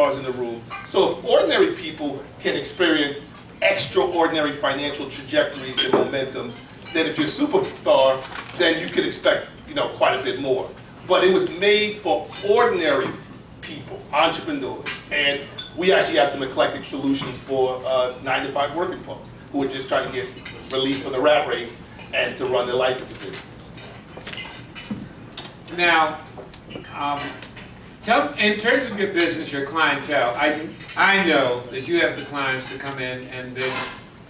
superstars in the room. So if ordinary people can experience extraordinary financial trajectories and momentum, then if you're a superstar, then you can expect, quite a bit more. But it was made for ordinary people, entrepreneurs, and we actually have some eclectic solutions for 9-to-5 working folks who are just trying to get relief from the rat race and to run their life as a business. Now, in terms of your business, your clientele, I know that you have the clients that come in and then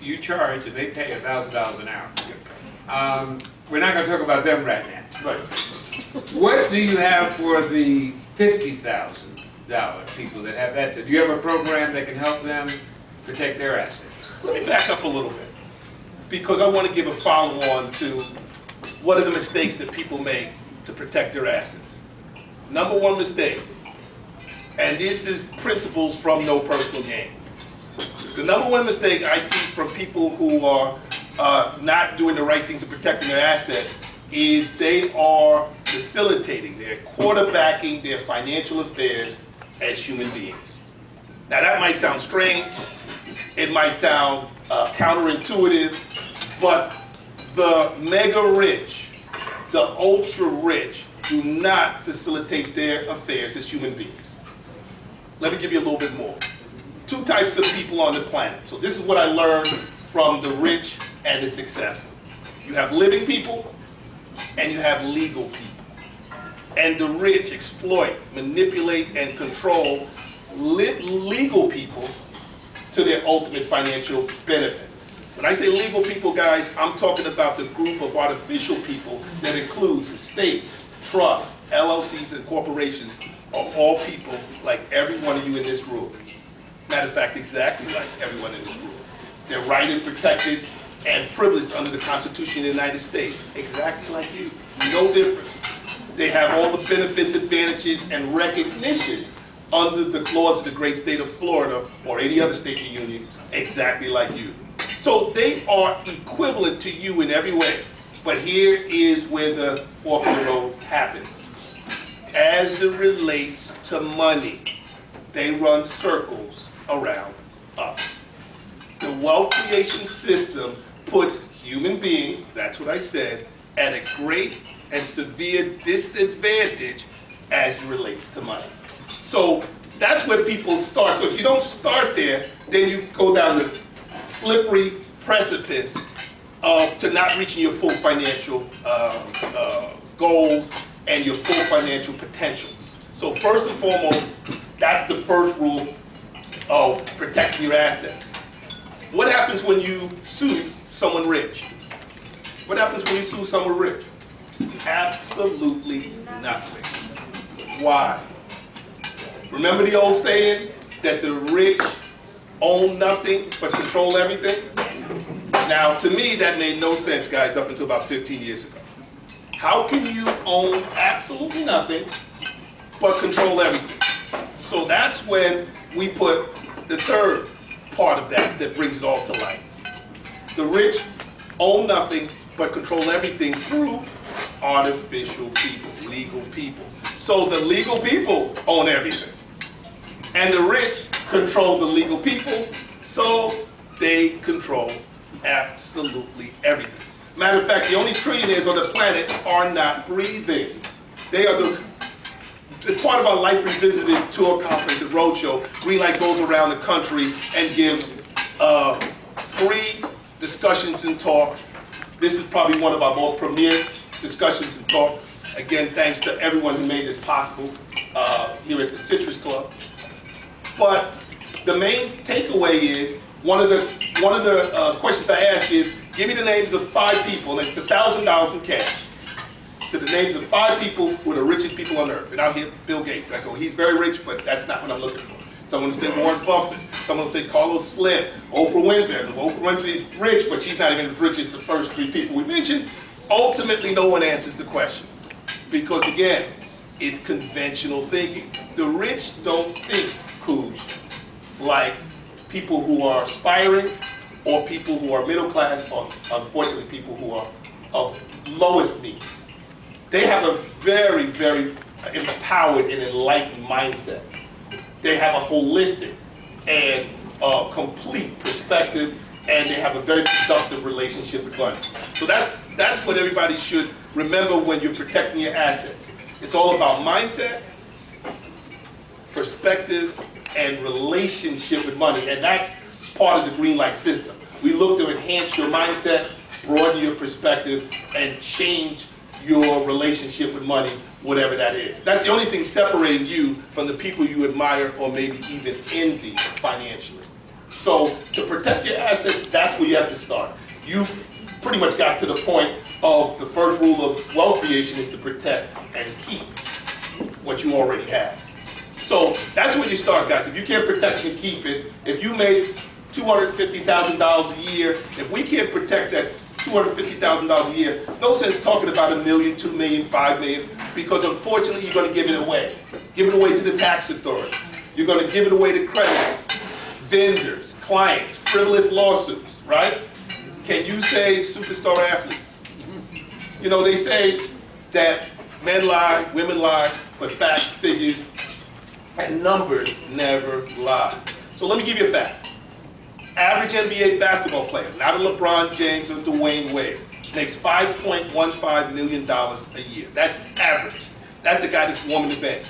you charge and they pay $1,000 an hour. We're not going to talk about them right now. Right. What do you have for the $50,000 people that have that? Do you have a program that can help them protect their assets? Let me back up a little bit, because I want to give a follow-on to what are the mistakes that people make to protect their assets. Number one mistake, and this is principles from no personal gain. The number one mistake I see from people who are not doing the right things in protecting their assets is they are facilitating, they're quarterbacking their financial affairs as human beings. Now that might sound strange, it might sound counterintuitive, but the mega rich, the ultra rich, do not facilitate their affairs as human beings. Let me give you a little bit more. Two types of people on the planet. So this is what I learned from the rich and the successful. You have living people and you have legal people. And the rich exploit, manipulate, and control legal people to their ultimate financial benefit. When I say legal people, guys, I'm talking about the group of artificial people that includes estates, trusts, LLCs, and corporations are all people like every one of you in this room. Matter of fact, exactly like everyone in this room. They're right and protected and privileged under the Constitution of the United States, exactly like you. No difference. They have all the benefits, advantages, and recognitions under the laws of the great state of Florida or any other state in the union, exactly like you. So they are equivalent to you in every way. But here is where the fork in the road happens. As it relates to money, they run circles around us. The wealth creation system puts human beings, that's what I said, at a great and severe disadvantage as it relates to money. So that's where people start. So if you don't start there, then you go down the slippery precipice to not reaching your full financial goals and your full financial potential. So first and foremost, that's the first rule of protecting your assets. What happens when you sue someone rich? What happens when you sue someone rich? Absolutely nothing. Why? Remember the old saying that the rich own nothing but control everything? Now, to me, that made no sense, guys, up until about 15 years ago. How can you own absolutely nothing but control everything? So that's when we put the third part of that brings it all to light. The rich own nothing but control everything through artificial people, legal people. So the legal people own everything. And the rich control the legal people, so they control absolutely everything. Matter of fact, the only trillionaires on the planet are not breathing. They are as part of our Life Revisited tour conference at Roadshow, Greenlight goes around the country and gives free discussions and talks. This is probably one of our more premier discussions and talks. Again, thanks to everyone who made this possible here at the Citrus Club. But the main takeaway is, one of the questions I ask is, give me the names of 5 people, and it's $1,000 in cash, to the names of 5 people who are the richest people on earth. And I'll hear Bill Gates. I go, he's very rich, but that's not what I'm looking for. Someone will say Warren Buffett. Someone will say Carlos Slim. Oprah Winfrey. Oprah Winfrey is rich, but she's not even as rich as the first 3 people we mentioned. Ultimately, no one answers the question. Because again, it's conventional thinking. The rich don't think, Kooge, like people who are aspiring or people who are middle class, or unfortunately people who are of lowest means. They have a very, very empowered and enlightened mindset. They have a holistic and complete perspective, and they have a very productive relationship with money. So that's what everybody should remember when you're protecting your assets. It's all about mindset, perspective, and relationship with money, and that's part of the green light system. We look to enhance your mindset, broaden your perspective, and change your relationship with money, whatever that is. That's the only thing separating you from the people you admire or maybe even envy financially. So to protect your assets, that's where you have to start. You pretty much got to the point of the first rule of wealth creation is to protect and keep what you already have. So that's where you start, guys. If you can't protect and keep it, if you made $250,000 a year, if we can't protect that $250,000 a year, no sense talking about $1 million, $2 million, $5 million, because unfortunately you're going to give it away. Give it away to the tax authority. You're going to give it away to creditors, vendors, clients, frivolous lawsuits, right? Can you say superstar athletes? You know, they say that men lie, women lie, but facts, figures, and numbers never lie. So let me give you a fact. Average NBA basketball player, not a LeBron James or Dwayne Wade, makes $5.15 million a year. That's average. That's a guy that's warming the bench.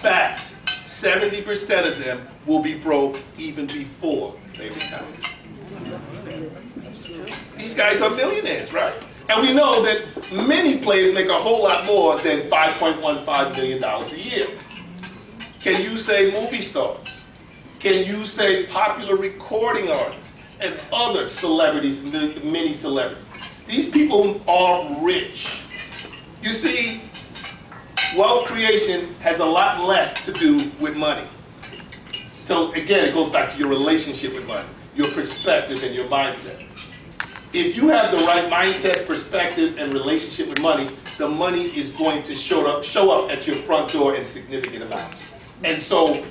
Fact, 70% of them will be broke even before they retire. These guys are millionaires, right? And we know that many players make a whole lot more than $5.15 million a year. Can you say movie stars? Can you say popular recording artists and other celebrities, many celebrities? These people are rich. You see, wealth creation has a lot less to do with money. So again, it goes back to your relationship with money, your perspective and your mindset. If you have the right mindset, perspective, and relationship with money, the money is going to show up at your front door in significant amounts. And so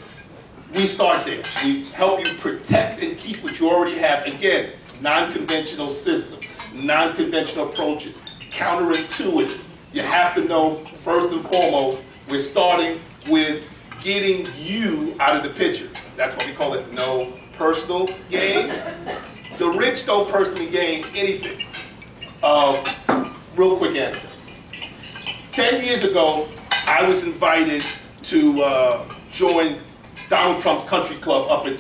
we start there. We help you protect and keep what you already have. Again, non-conventional systems, non-conventional approaches, counterintuitive. You have to know, first and foremost, we're starting with getting you out of the picture. That's why we call it no personal gain. The rich don't personally gain anything. Real quick answer. 10 years ago, I was invited to join Donald Trump's country club up in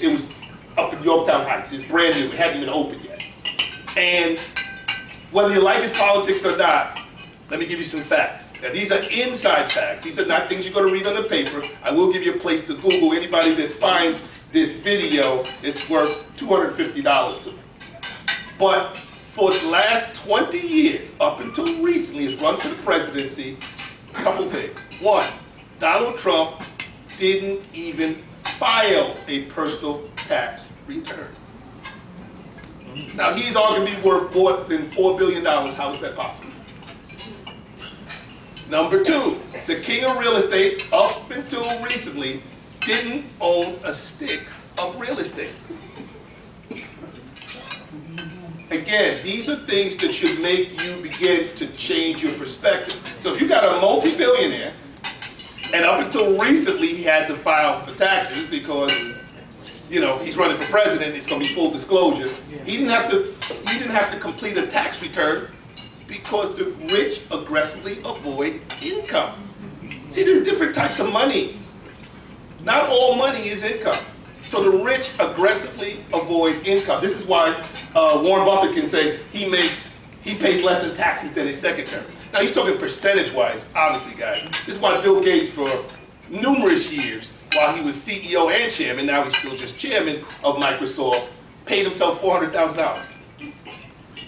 Yorktown Heights. It's brand new, it hadn't even opened yet. And whether you like his politics or not, let me give you some facts. Now, these are inside facts. These are not things you're going to read on the paper. I will give you a place to Google. Anybody that finds this video, it's worth $250 to me. But for the last 20 years, up until recently, has run for the presidency, a couple things. One, Donald Trump didn't even file a personal tax return. Now, he's arguably worth more than $4 billion. How is that possible? Number two, the king of real estate, up until recently, didn't own a stick of real estate. Again, these are things that should make you begin to change your perspective. So if you got a multi-billionaire, and up until recently he had to file for taxes because, you know, he's running for president, it's going to be full disclosure. He didn't have to complete a tax return because the rich aggressively avoid income. See, there's different types of money. Not all money is income. So the rich aggressively avoid income. This is why Warren Buffett can say he pays less in taxes than his secretary. Now he's talking percentage-wise, obviously, guys. This is why Bill Gates, for numerous years, while he was CEO and chairman, now he's still just chairman of Microsoft, paid himself $400,000.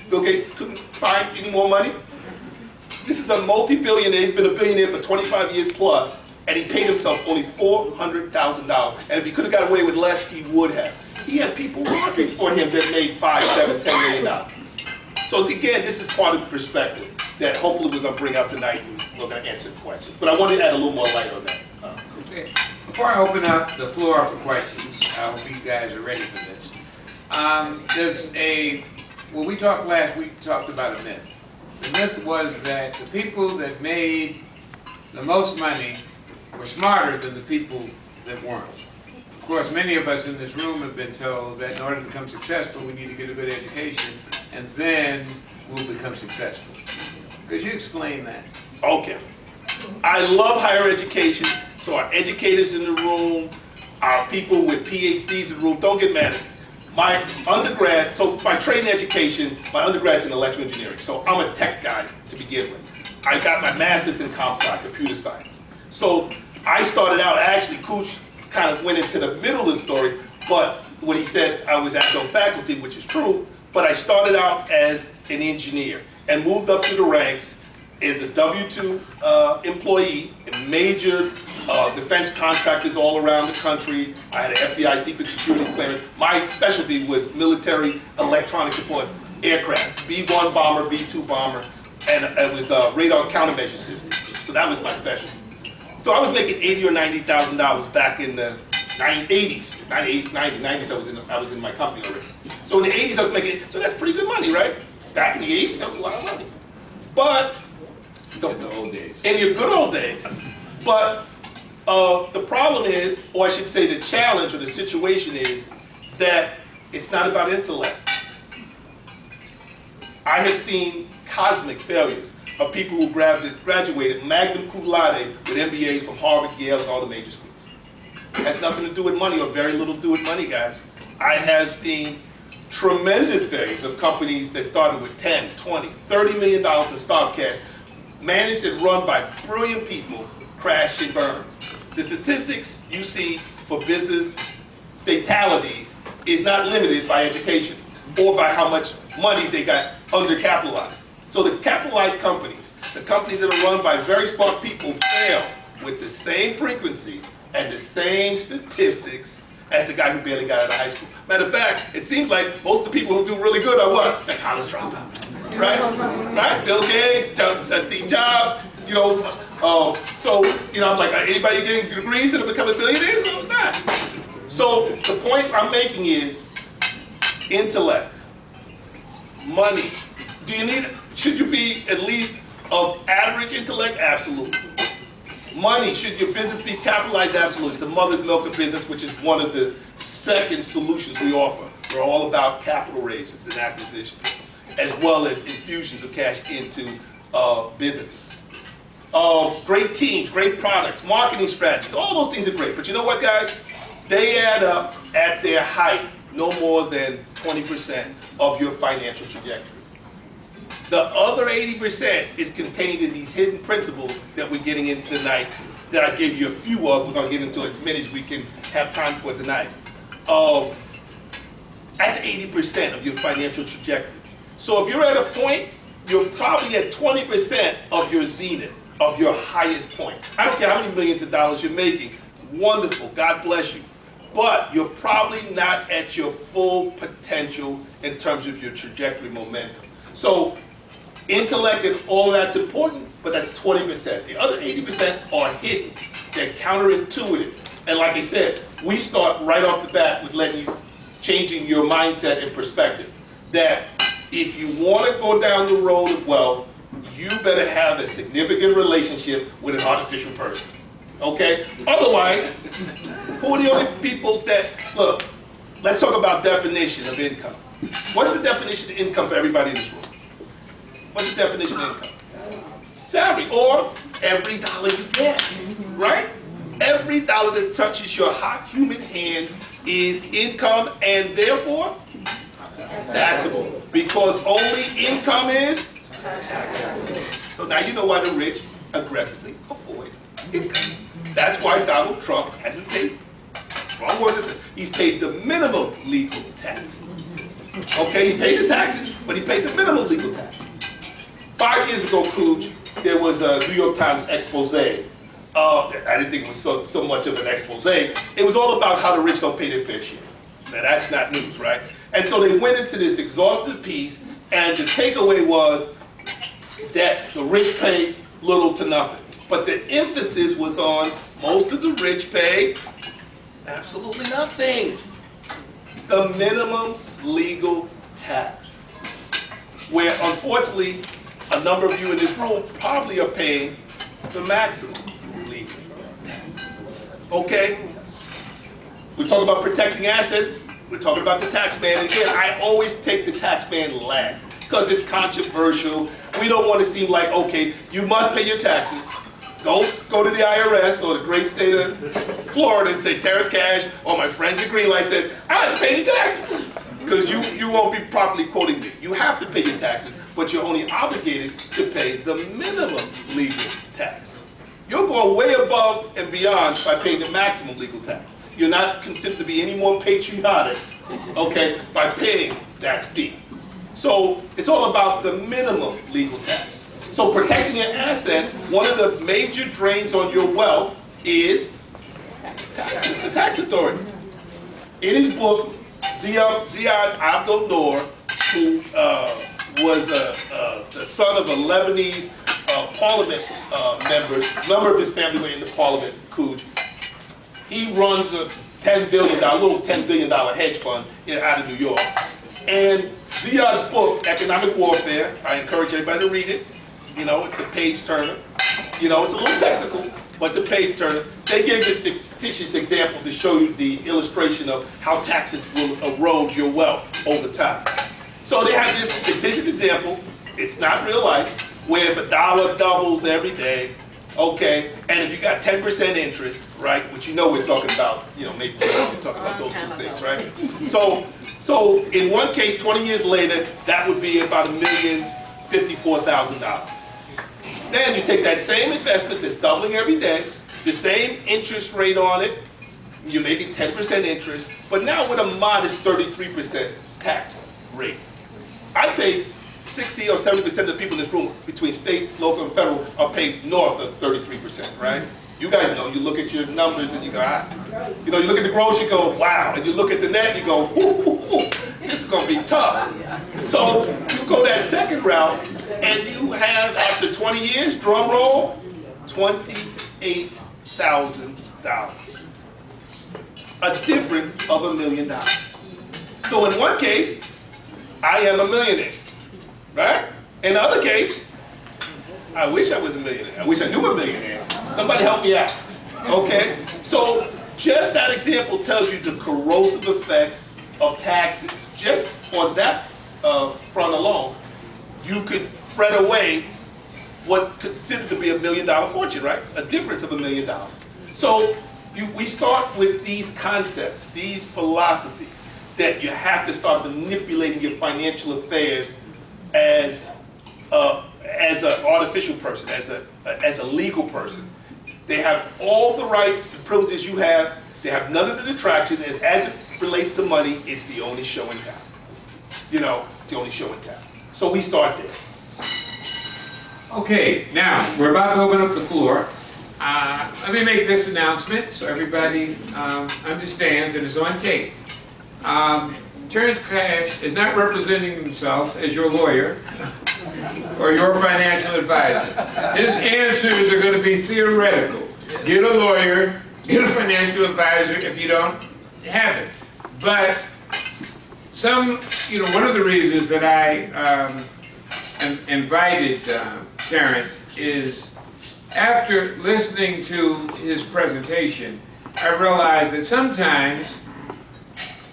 Bill Gates couldn't find any more money. This is a multi-billionaire. He's been a billionaire for 25 years plus, and he paid himself only $400,000. And if he could have got away with less, he would have. He had people working for him that made $5, $7, $10 million. So again, this is part of the perspective that hopefully we're going to bring out tonight, and we're going to answer the questions. But I wanted to add a little more light on that. Okay. Before I open up the floor for questions, I hope you guys are ready for this. When we talked last week, we talked about a myth. The myth was that the people that made the most money were smarter than the people that weren't. Of course, many of us in this room have been told that in order to become successful, we need to get a good education, and then we'll become successful. Could you explain that? Okay. I love higher education, so our educators in the room, our people with PhDs in the room, don't get mad at me. My undergrad, so my training education, my undergrad's in electrical engineering, so I'm a tech guy to begin with. I got my master's in comp sci, computer science. So I started out, actually, Kooge kind of went into the middle of the story, but when he said I was adjunct faculty, which is true, but I started out as an engineer and moved up through the ranks as a W-2 employee in major defense contractors all around the country. I had an FBI secret security clearance. My specialty was military electronic support aircraft, B-1 bomber, B-2 bomber, and it was radar countermeasure systems. So that was my specialty. So I was making $80,000 or $90,000 back in the 80s, 98, 90, 90s. I was in my company already. So in the 80s I was making, so that's pretty good money, right? Back in the 80s, that was a lot of money. But In the old days. in your good old days. But the problem is, or I should say the challenge or the situation is, that it's not about intellect. I have seen cosmic failures of people who graduated magna cum laude with MBAs from Harvard, Yale, and all the major schools. It has nothing to do with money, or very little to do with money, guys. I have seen tremendous failures of companies that started with 10, 20, $30 million in startup cash, managed and run by brilliant people, crash and burn. The statistics you see for business fatalities is not limited by education or by how much money they got undercapitalized. So the capitalized companies, the companies that are run by very smart people, fail with the same frequency and the same statistics as the guy who barely got out of high school. Matter of fact, it seems like most of the people who do really good are what? The college dropouts, right? Right? Bill Gates, Steve Jobs, you know. So, you know, I'm like, anybody getting degrees that are becoming billionaires? No, not. So the point I'm making is intellect, money. Do you need, should you be at least of average intellect? Absolutely. Money, should your business be capitalized? Absolutely. It's the mother's milk of business, which is one of the second solutions we offer. We're all about capital raises and acquisitions, as well as infusions of cash into businesses. Great teams, great products, marketing strategies, all those things are great. But you know what, guys? They add up at their height no more than 20% of your financial trajectory. The other 80% is contained in these hidden principles that we're getting into tonight, that I gave you a few of. We're going to get into as many as we can have time for tonight. That's 80% of your financial trajectory. So if you're at a point, you're probably at 20% of your zenith, of your highest point. I don't care how many millions of dollars you're making. Wonderful, God bless you. But you're probably not at your full potential in terms of your trajectory momentum. So intellect and all that's important, but that's 20%. The other 80% are hidden. They're counterintuitive. And like I said, we start right off the bat with changing your mindset and perspective. That if you want to go down the road of wealth, you better have a significant relationship with an artificial person. Okay? Otherwise, who are the only people that, look, let's talk about definition of income. What's the definition of income for everybody in this room? What's the definition of income? Salary, or every dollar you get, right? Every dollar that touches your hot human hands is income, and therefore taxable. Because only income is taxable. So now you know why the rich aggressively avoid income. That's why Donald Trump hasn't paid, wrong word, he's paid the minimum legal tax. Okay, he paid the taxes, but he paid the minimum legal tax. 5 years ago, Kooge, there was a New York Times expose. I didn't think it was so much of an expose. It was all about how the rich don't pay their fair share. Now that's not news, right? And so they went into this exhaustive piece, and the takeaway was that the rich pay little to nothing. But the emphasis was on most of the rich pay absolutely nothing. The minimum legal tax. Where unfortunately, a number of you in this room probably are paying the maximum legal tax. Okay? we're talking about protecting assets, we're talking about the tax man. Again, I always take the tax man last because it's controversial. We don't want to seem like, okay, you must pay your taxes. Don't go to the IRS or the great state of Florida and say Terrence Cash or my friends at Greenlight said, I have to pay any taxes. Because you won't be properly quoting me. You have to pay your taxes, but you're only obligated to pay the minimum legal tax. You're going way above and beyond by paying the maximum legal tax. You're not considered to be any more patriotic, okay, by paying that fee. So it's all about the minimum legal tax. So protecting your assets, one of the major drains on your wealth is taxes, the tax authorities. In his book, Ziad Abdel Noor, who was the son of a Lebanese parliament member of his family were in the parliament, Kooge. He runs a little $10 billion hedge fund out of New York. And Ziad's book, Economic Warfare, I encourage everybody to read it. You know, it's a page turner. You know, it's a little technical, but it's a page turner. They gave this fictitious example to show you the illustration of how taxes will erode your wealth over time. So they have this fictitious example, it's not real life, where if $1 doubles every day, okay, and if you got 10% interest, right, which you know we're talking about, you know, maybe we're talking about those two things, right? So in one case, 20 years later, that would be about $1,054,000. Then you take that same investment that's doubling every day, the same interest rate on it, you're making 10% interest, but now with a modest 33% tax rate. I'd say 60 or 70% of the people in this room, between state, local, and federal, are paid north of 33%, right? You guys know, you look at your numbers and you go, you know, you look at the gross, you go, wow, and you look at the net, you go, this is gonna be tough. So you go that second route, and you have, after 20 years, drum roll, $28,000. A difference of $1 million. So in one case, I am a millionaire, right? In the other case, I wish I was a millionaire. I wish I knew a millionaire. Somebody help me out, okay? So just that example tells you the corrosive effects of taxes. Just on that front alone, you could fret away what considered to be $1 million fortune, right? A difference of $1 million. So we start with these concepts, these philosophies, that you have to start manipulating your financial affairs as an artificial person, as a legal person. They have all the rights and privileges you have. They have none of the detraction, and as it relates to money, it's the only show in town. You know, it's the only show in town. So we start there. Okay, now we're about to open up the floor. Let me make this announcement so everybody understands and is on tape. Terrence Cash is not representing himself as your lawyer or your financial advisor. His answers are going to be theoretical. Get a lawyer, get a financial advisor if you don't have it. But one of the reasons that I invited Terrence is after listening to his presentation, I realized that sometimes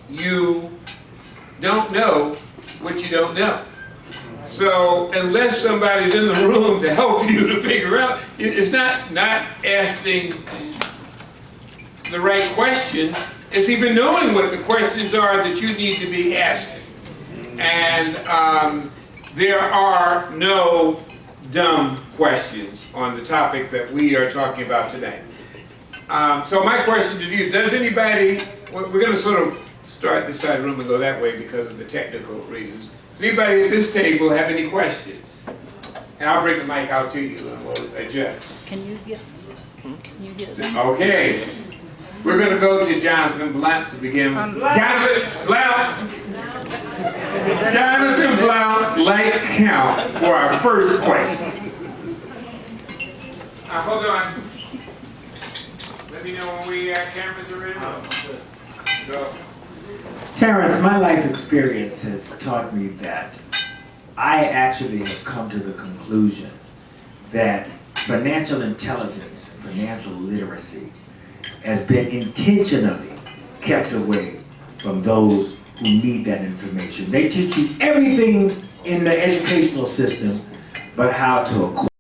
you don't know what you don't know. So unless somebody's in the room to help you to figure out, it's not asking the right questions, it's even knowing what the questions are that you need to be asking. And there are no dumb questions on the topic that we are talking about today. So my question to you, does anybody, we're going to sort of start this side of the room and go that way because of the technical reasons. Does anybody at this table have any questions? And I'll bring the mic out to you and we'll adjust. Can you get Okay. We're going to go to Jonathan Blount to begin. Jonathan Blount, light count for our first question. Hold on. Let me know when we cameras are ready. Go. Terrence, my life experience has taught me that I actually have come to the conclusion that financial intelligence, financial literacy, has been intentionally kept away from those who need that information. They teach you everything in the educational system, but how to acquire